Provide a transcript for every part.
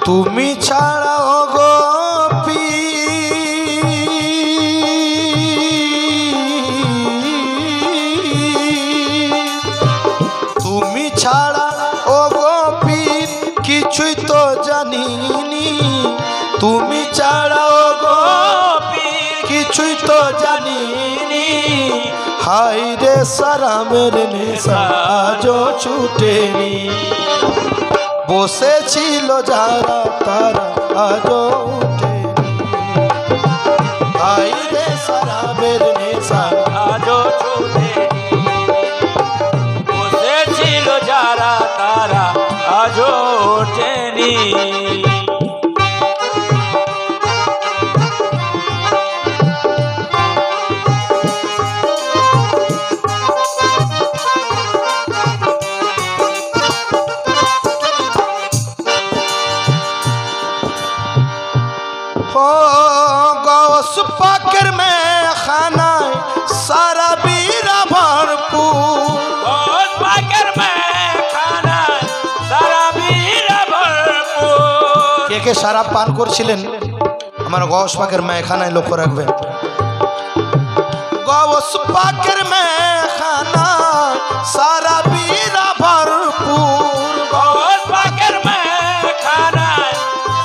তুমি ছাড়াও গোপী তুমি ছাড়া ও গোপী কিছুই তো জানিনি তুমি ছাড়া ও গোপী কিছুই তো জানিনি হায় রে সারামের নেশা আজও ছুটেনি বসেছিল যারা তারা আজও উঠেনি হায় রে সারামের নেশা আজও ছুটেনি বসেছিল যারা তারা আজও ওঠেনি गौस पाकर में खाना सारा बीरा भरपूर गौस पाकर में खाना सारा बीरा भरपूर কে কে শরাব পান করছিলেন আমার গৌস পাকের মেখানায় লক্ষ্য রাখবেন गौस पाकर में खाना सारा बीरा भरपूर गौस पाकर में खाना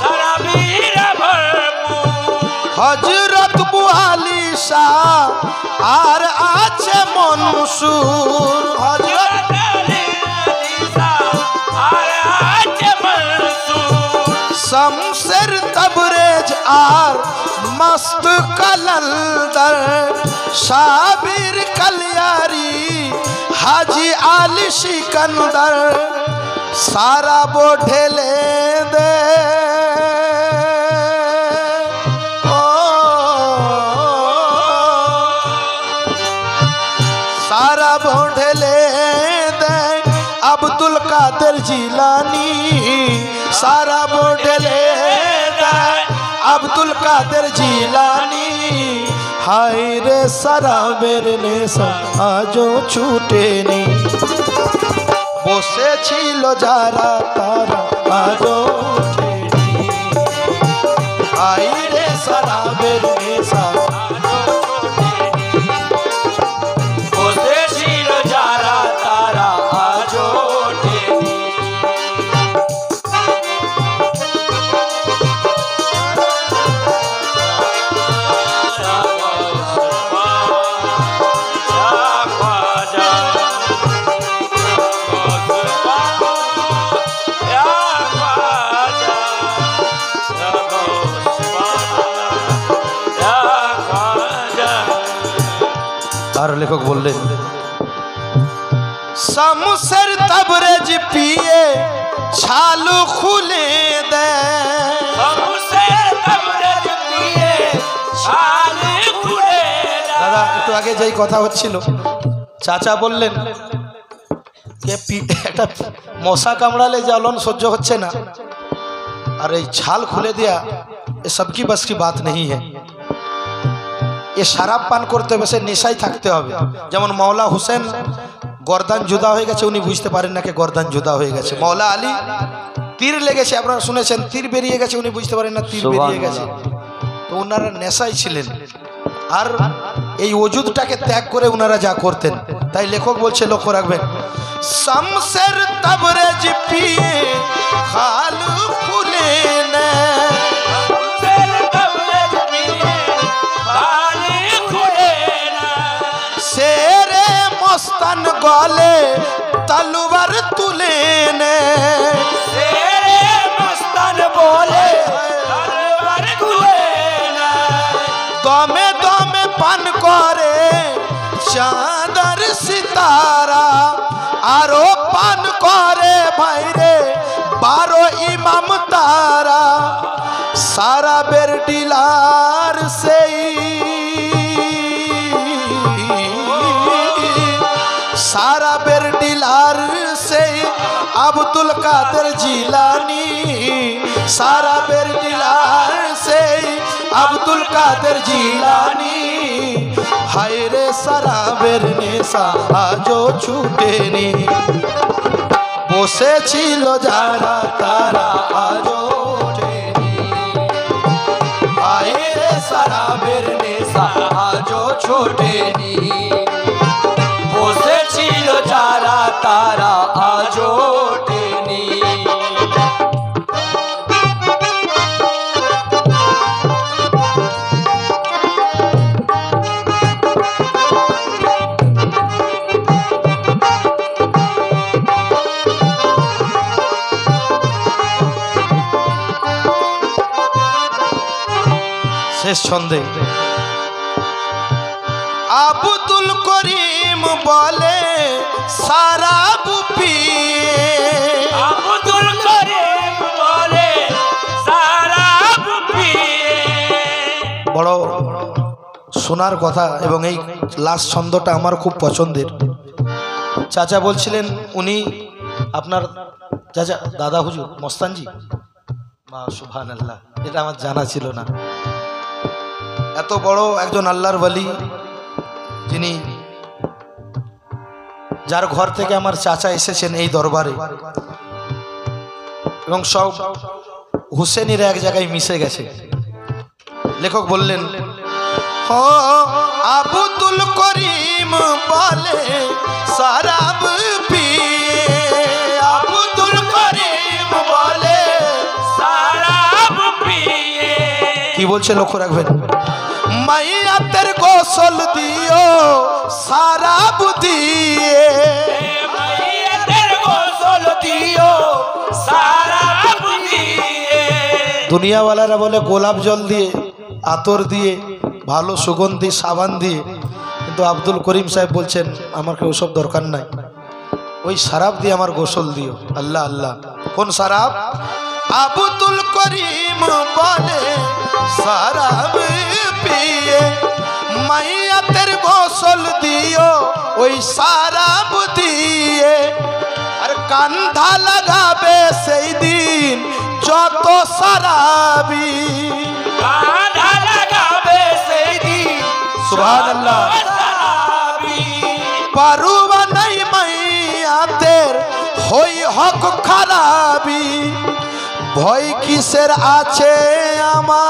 सारा बीरा भरपूर हजरत बुहाली शाह আর আছে মনসুর হযরত शमशेर तबरेज आर मस्त कलंदर शाबिर कलियारी हाजी आली सिकंदर सारा वो ढेले दे सारा वो ढेले दे अब्दुल कादिर जिलानी सारा बोडले अब्दुल कादिर जिलानी हाय रे सारा मेरे नेशा आजो छूटेनी বসেছিল যারা তারা আজও ওঠেনি হায় রে সারা মেরে নেশা বসেছিল যারা তারা আজও ওঠেনি আর লেখক বললেন শমশের তবরেজ পিয়ে ছালু খুলে দে শমশের তবরেজ পিয়ে ছালু খুলে দে দাদা একটু আগে যেই কথা হচ্ছিল চাচা বললেন যে একটা মশা কামড়ালে জ্বালন সহ্য হচ্ছে না আর এই ছাল খুলে দেয়া এ সবকি বস কি বাত नहीं है ये शराब पान करते बसे नेशाई থাকতে হবে যেমন মওলা হোসেন গর্দান জুদা হয়ে গেছে উনি বুঝতে পারেন না যে গর্দান জুদা হয়ে গেছে মওলা আলী তীর লেগেছে আপনারা শুনেছেন তীর বেরিয়ে গেছে উনি বুঝতে পারেন না তীর বেরিয়ে গেছে তো ওনারা নেশায় ছিলেন আর এই ওজুদটাকে ত্যাগ করে ওনারা যা করতেন তাই লেখক বলছে লক্ষ্য রাখবেন শমশের তবরেজ পিয়ে খালু খুলে নে शेरे मस्तान गले तलवार तुले ने शेरे मस्तान बोले तलवार तुले ने दमे दमे पान करे चांदर सितारा आरो पान करे भाई रे 12 इमाम तारा सारा बेर डिलार से सारा बेर डिलार से अब्दुल कादिर जिलानी सारा बेर डिलार से अब्दुल कादिर जिलानी हाय रे सारा बेर नेशा आजो छूटेनी বসেছিল যারা তারা আজও ছোটেনি, বসেছিল যারা তারা আজও ওঠেনি। শেষ ছন্দে আব্দুল করিম বলে শরাব পিয়ে, আব্দুল করিম বলে শরাব পিয়ে। বড় শোনার কথা এবং এই লাস্ট ছন্দটা আমার খুব পছন্দের। চাচা বলছিলেন উনি আপনার চাচা দাদা হুজুর মস্তানজি, মা সুবহানাল্লাহ, এটা আমার জানা ছিল না। এত বড় একজন আল্লাহর ওয়ালি, যিনি যার ঘর থেকে আমার চাচা এসেছেন এই দরবারে, এবং সব হুসেনিরা এক জায়গায় মিশে গেছে। লেখক বললেন আব্দুল করিম বলে শরাব পিয়ে, আব্দুল করিম বলে শরাব পিয়ে। কি বলছে লক্ষ্য রাখবেন, মাইয়াতের গোসল দিও শরাব দিয়ে, মাইয়াতের গোসল দিও শরাব দিয়ে। দুনিয়াওয়ালারা বলে গোলাপ জল দিয়ে, আতর দিয়ে, ভালো সুগন্ধি সাবান দিয়ে, কিন্তু আব্দুল করিম সাহেব বলছেন আমাকে ওসব দরকার নাই, ওই শরাব দিয়ে আমার গোসল দিও। আল্লাহ আল্লাহ, কোন শরাব? আব্দুল করিম বলে শরাব পিয়ে, মাইয়াতের গোসল দিও ওই শরাব দিয়ে, আর কান্ধা লাগাবে সেই দিন যত শরাবি, কাঁধা লাগাবে সেই দিন সুবহানাল্লাহ, শরাবি। পারুবা নাই মাইয়াতের হই হক খারাবি, ভয় কিসের আছে আমার,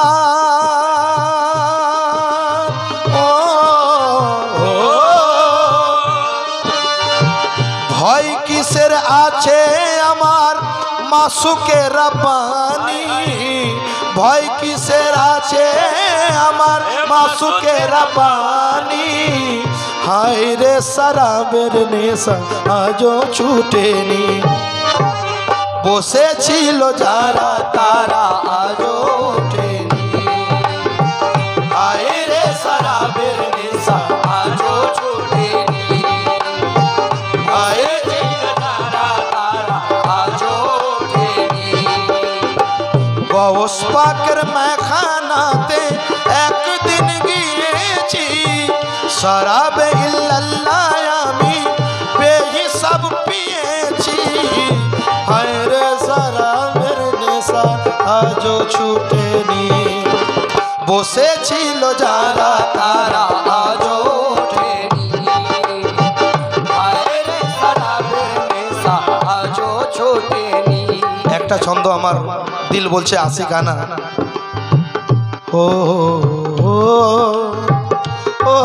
ভয় কিসের আছে আমার মাসুকে রব্বানি, ভয় কিসের আছে আমার মাসুকে রব্বানি, হায় রে শরাবের নেশা আজও ছুটেনি, বসেছিল যারা তারা আজও ওঠেনি, হায় রে শরাবের নেশা আজও ছুটেনি, হায় রে যারা তারা আজও ওঠেনি। গৌস পাকের মেখানাতে একদিন গিয়েছি, শরাবে ইল্লাল্লাহ আমি বেহিসাব পিয়েছি, হায় রে শরাবের নেশা আজও ছুটেনি, বসেছিল যারা তারা আজও ওঠেনি। হায় রে শরাবের নেশা আজও ছোটেনি। একটা ছন্দ আমার দিল বলছে আশিকানা, ও ও ও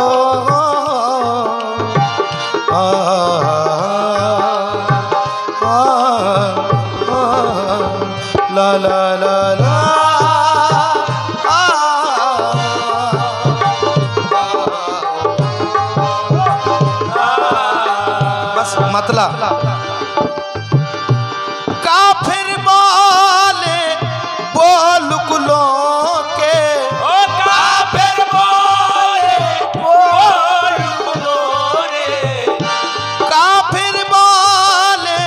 আ লা লা লা লা बस मतलब काफिर बोले बोल कुलों के, ও কাফের বলে বল রে, काफिर बोले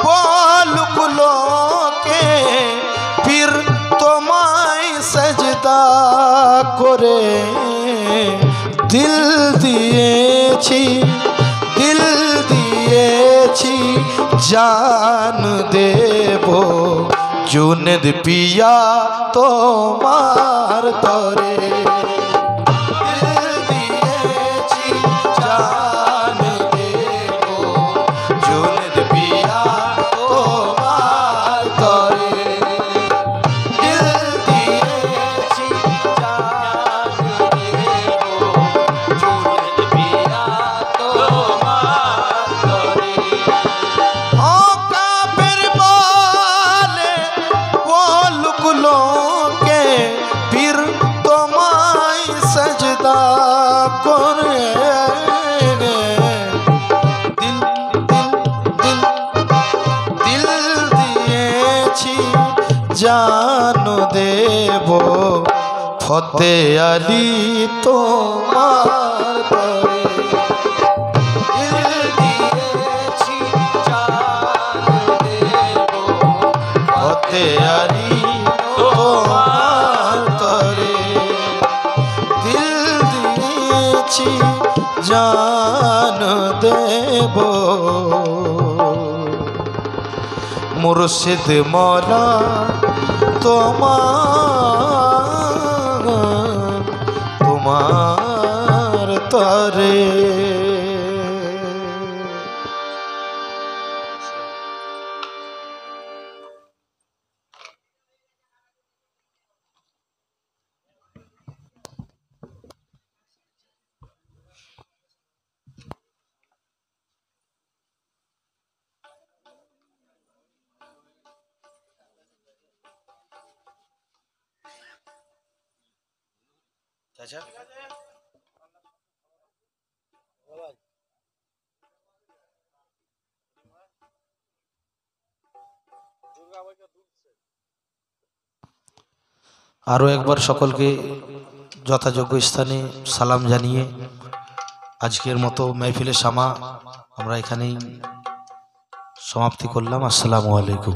बोल कुलों के, फिर তোমায় सजदा করে দিল দিয়েছি, দিল দিয়েছি জান দেব, জুনেদ পিয়া তোমার তরে, দিল দিয়েছি জান দেব, জুনেদ পিয়া তোমার তরে, দিল দিয়েছি জান দেব, দিয়েছি জান দেব ফতে আলী তোমার তরে। দিল দিয়েছি জান দেব ফতে আলী তোমার তরে। দিল দিয়েছি জান দেব মুর্শিদ মৌলা তোমার তরে। চাচা আরও একবার সকলকে যথাযোগ্য স্থানে সালাম জানিয়ে আজকের মতো মেহফিলের সামা আমরা এখানেই সমাপ্তি করলাম। আসসালামু আলাইকুম।